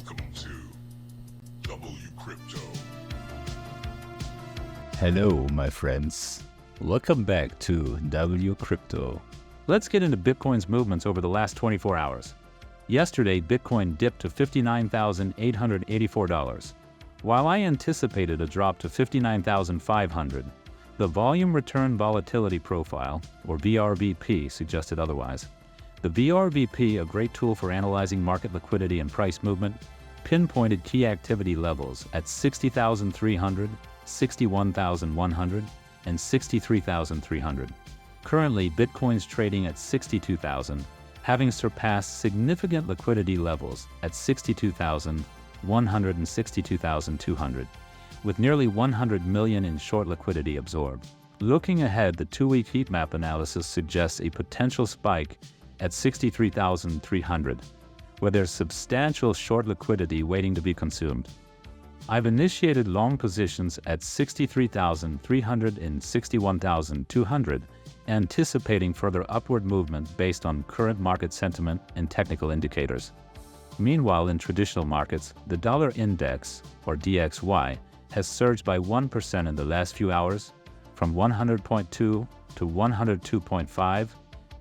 Welcome to WCrypto. Hello, my friends. Welcome back to WCrypto. Let's get into Bitcoin's movements over the last 24 hours. Yesterday, Bitcoin dipped to $59,884. While I anticipated a drop to $59,500, the volume return volatility profile, or VRVP, suggested otherwise. The VRVP, a great tool for analyzing market liquidity and price movement, pinpointed key activity levels at 60,300, 61,100, and 63,300. Currently, Bitcoin's trading at 62,000, having surpassed significant liquidity levels at 62,100 and 62,200, with nearly 100 million in short liquidity absorbed. Looking ahead, the 2-week heat map analysis suggests a potential spike at 63,300, where there's substantial short liquidity waiting to be consumed. I've initiated long positions at 63,300 and 61,200, anticipating further upward movement based on current market sentiment and technical indicators. Meanwhile, in traditional markets, the dollar index, or DXY, has surged by 1% in the last few hours, from 100.2 to 102.5,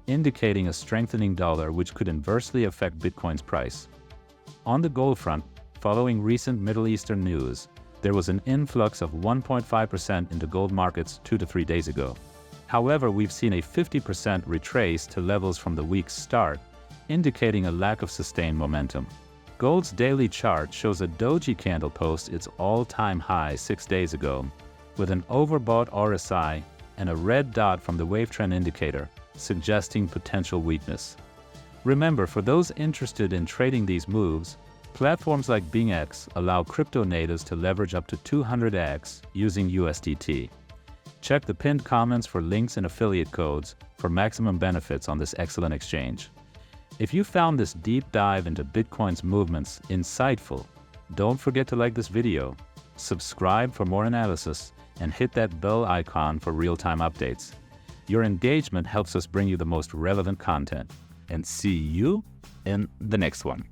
indicating a strengthening dollar which could inversely affect Bitcoin's price. On the gold front, following recent Middle Eastern news, there was an influx of 1.5% into gold markets 2 to 3 days ago. However, we've seen a 50% retrace to levels from the week's start, indicating a lack of sustained momentum. Gold's daily chart shows a doji candle post its all-time high 6 days ago, with an overbought RSI and a red dot from the wave trend indicator, suggesting potential weakness. Remember, for those interested in trading these moves, platforms like BingX allow crypto natives to leverage up to 200x using USDT. Check the pinned comments for links and affiliate codes for maximum benefits on this excellent exchange. If you found this deep dive into Bitcoin's movements insightful, don't forget to like this video, subscribe for more analysis, and hit that bell icon for real-time updates. Your engagement helps us bring you the most relevant content. And see you in the next one.